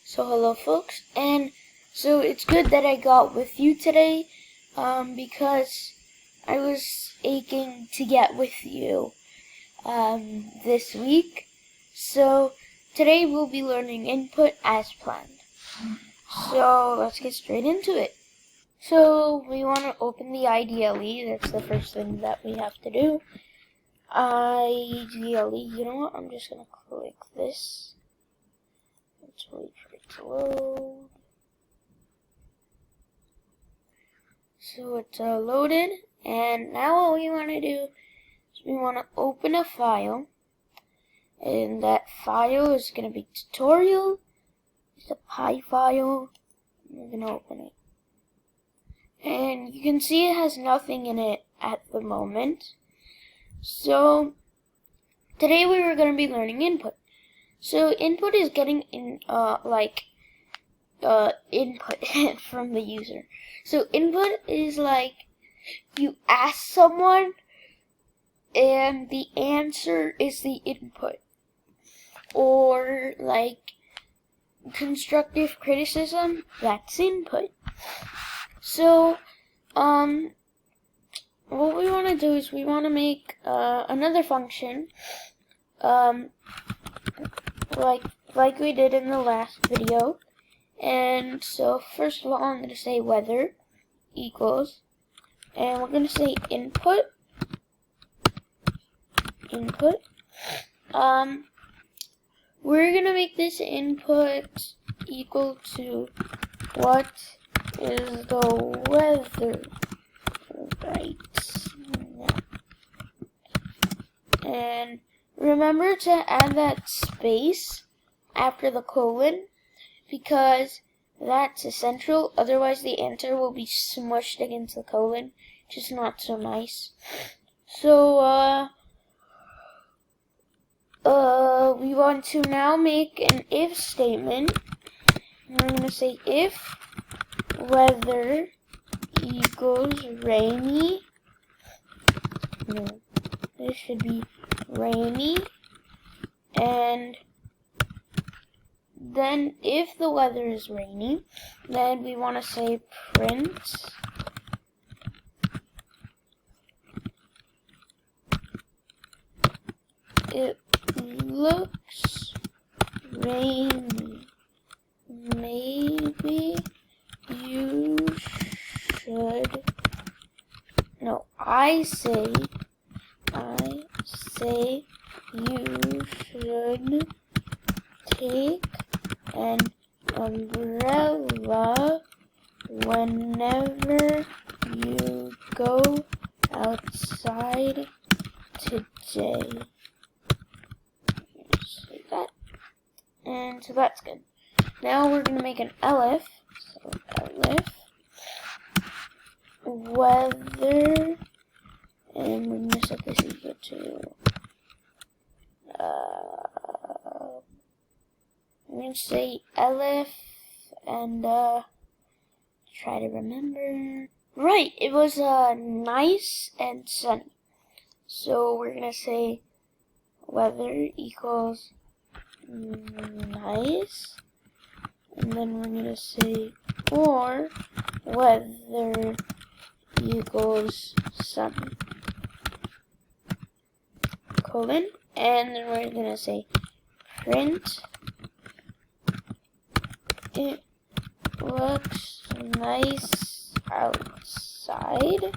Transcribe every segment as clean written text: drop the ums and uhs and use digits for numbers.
So hello folks, and so it's good that I got with you today because I was aching to get with you this week. So today we'll be learning input as planned. So let's get straight into it. So we want to open the IDLE, that's the first thing that we have to do. IDLE, you know what, I'm just going to click this. Let's wait for it to load. So it's loaded, and now what we want to do is we want to open a file, and that file is going to be tutorial. It's a PY file. We're going to open it. And you can see it has nothing in it at the moment. So today we were going to be learning input. So input is getting input from the user. So input is like you ask someone and the answer is the input. Or like constructive criticism, that's input. So what we want to do is we want to make another function like we did in the last video. And so first of all, I'm going to say weather equals, and we're going to say input. We're going to make this input equal to what is the weather, right? And remember to add that space after the colon, because that's essential. Otherwise the answer will be smushed against the colon, which is not so nice. So we want to now make an if statement. We're going to say if weather equals rainy. No, this should be rainy. And then if the weather is rainy, then we want to say print it looks rainy. Maybe you should, no, I say you should take an umbrella whenever you go outside today. Say that. And so that's good. Now we're going to make an elif. So elif weather, and we're going to set this equal to I'm going to say elif and try to remember. Right, it was nice and sunny. So we're going to say weather equals nice, and then we're going to say or weather equals sunny, colon, and then we're going to say print it looks nice outside.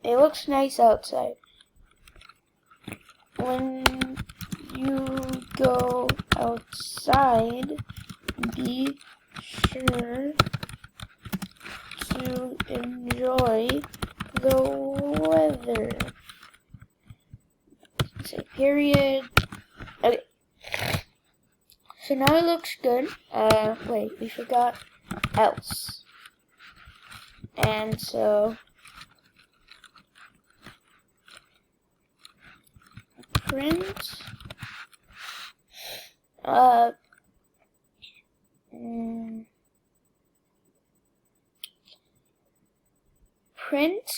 It looks nice outside. When you go outside, be sure to enjoy the weather. Say period. Okay. So now it looks good. Wait, we forgot else. And so print print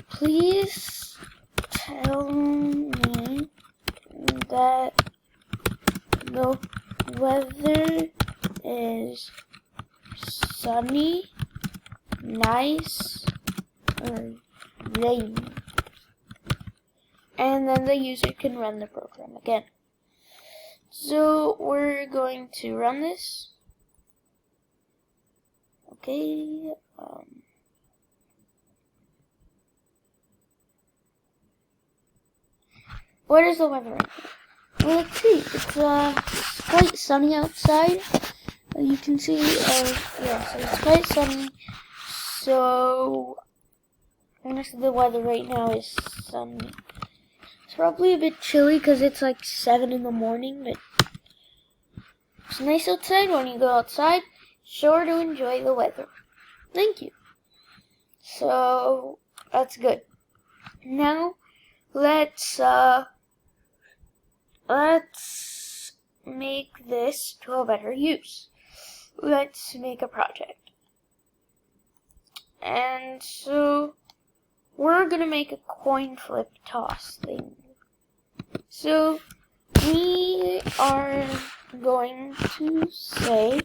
please tell me the weather is sunny, nice, or rainy. And then the user can run the program again. So we're going to run this. Okay. What is the weather right now? Well, let's see. It's quite sunny outside. You can see, yeah, so it's quite sunny. So, honestly, the weather right now is sunny. It's probably a bit chilly because it's like 7 in the morning, but it's nice outside. When you go outside, sure to enjoy the weather. Thank you. So, that's good. Now, let's make this to a better use. Let's make a project. And so we're gonna make a coin flip toss thing. So we are going to say,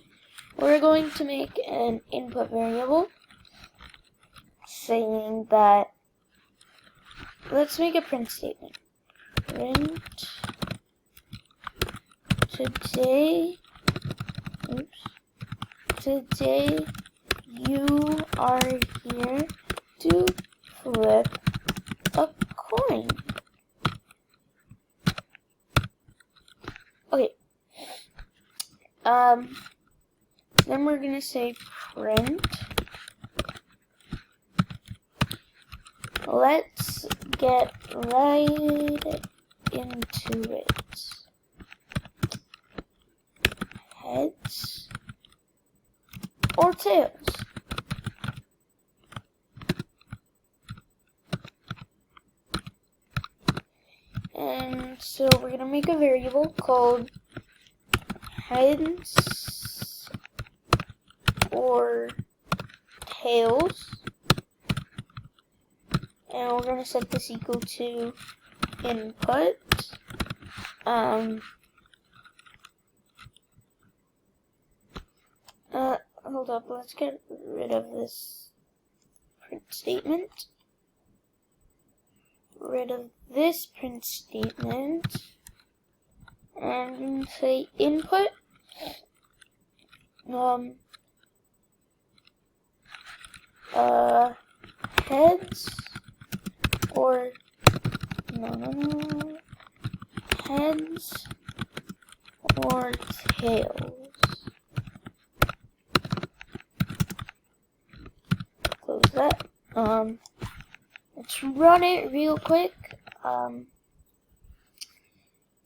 we're going to make an input variable saying that, let's make a print statement. Print today you are here to flip a coin. Okay. Then we're gonna say print. Let's get right into it. Heads or tails? And so we're gonna make a variable called heads or tails, and we're gonna set this equal to input. Hold up, let's get rid of this print statement. Rid of this print statement, and say input. Heads or heads or tails. Close that. Let's run it real quick.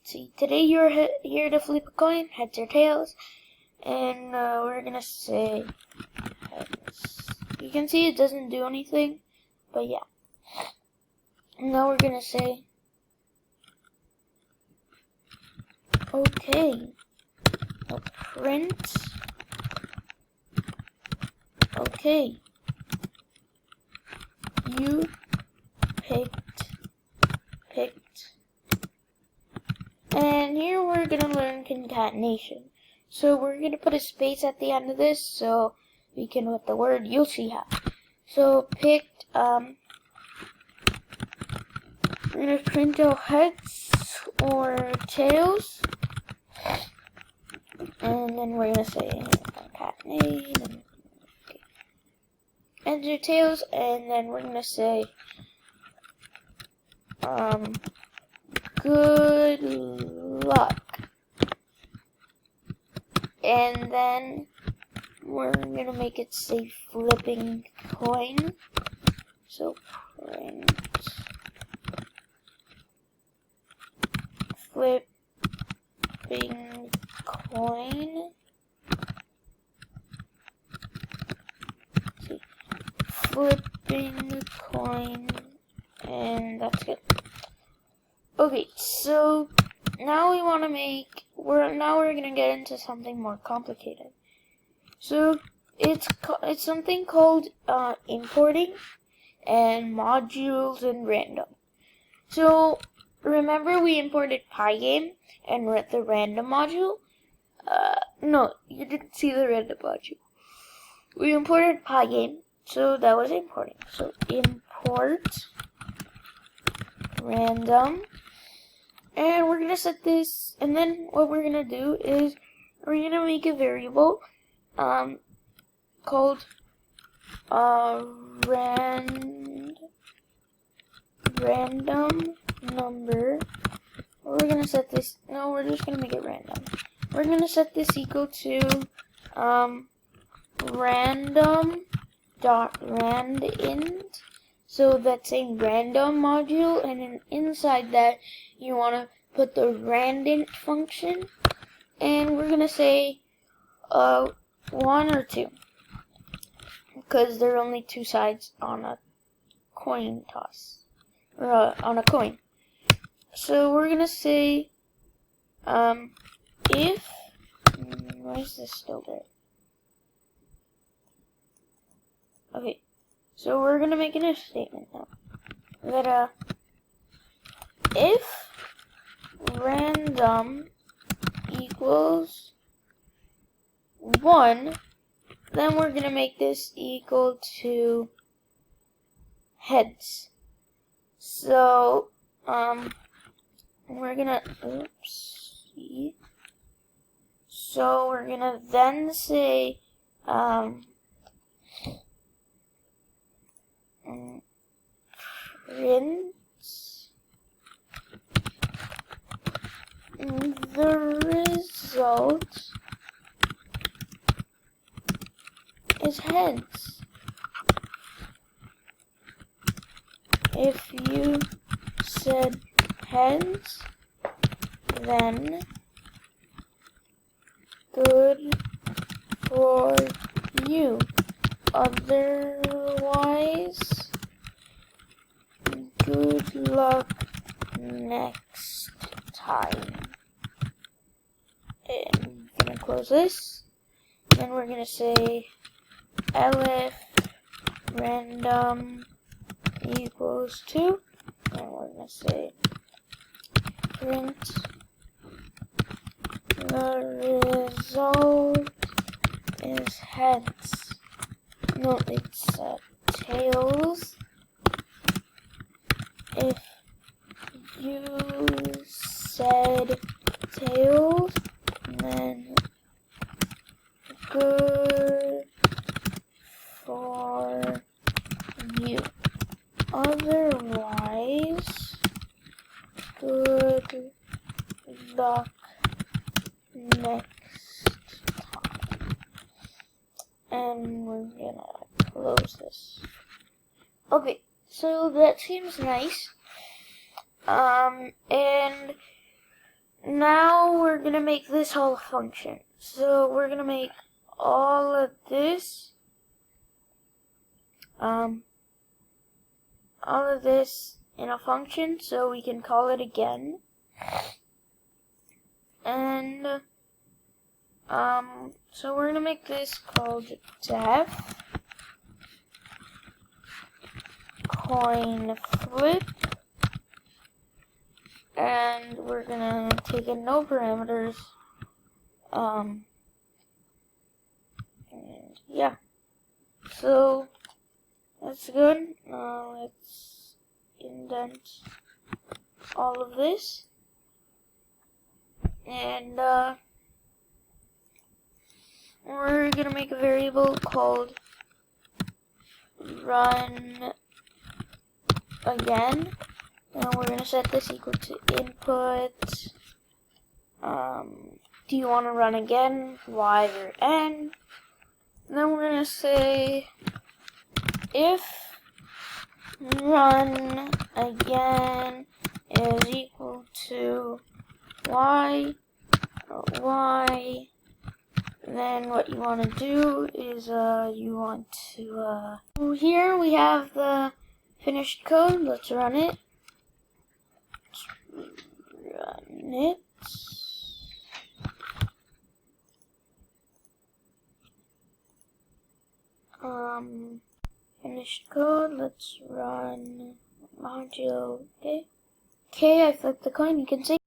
See, today you're here to flip a coin, heads or tails, and we're gonna say heads. You can see it doesn't do anything, but yeah. And now we're gonna say okay. Print. Okay. You picked. And here we're gonna learn concatenation. So we're gonna put a space at the end of this so we can with the word, you'll see how. So picked, we're gonna print out heads or tails. And then we're gonna say concatenate and okay. Heads or tails, and then we're gonna say good luck. And then we're gonna make it say flipping coin. So print flipping coin. See, flipping coin, and that's good. Okay, so now we want to make. We're gonna get into something more complicated. So it's something called importing and modules and random. So remember we imported Pygame and the random module? No, you didn't see the random module. We imported Pygame, so that was importing. So import random, and we're gonna set this, and then what we're gonna do is we're gonna make a variable called random number. We're gonna set this, no, we're just gonna make it random. We're gonna set this equal to random.randint. So that's a random module, and then inside that you wanna put the randint function, and we're gonna say 1 or 2, because there are only 2 sides on a coin toss, or on a coin. So we're gonna say if, why is this still there? Okay, so we're gonna make an if statement now. That if random equals 1, then we're gonna make this equal to heads. So we're gonna so we're gonna then say print the result is heads. If you said heads, then good for you. Otherwise, good luck next time. And I'm gonna close this. Then we're gonna say elif random equals 2. And we're gonna say print the result is heads. No, it's tails. If you said tails, then good for you. Otherwise, good luck next time. And we're gonna close this. Okay, so that seems nice. And now we're gonna make this whole function. So we're gonna make all of this, in a function, so we can call it again. And so we're gonna make this called def coin flip, and we're gonna take in no parameters. And yeah, so that's good. Let's indent all of this, and we're gonna make a variable called run again, and we're gonna set this equal to input. Do you want to run again? Y or N? And then we're gonna say if run again is equal to Y, then what you want to do is here we have the finished code. Let's run it. Finished code. Let's run module. Okay. Okay, I flipped the coin. You can say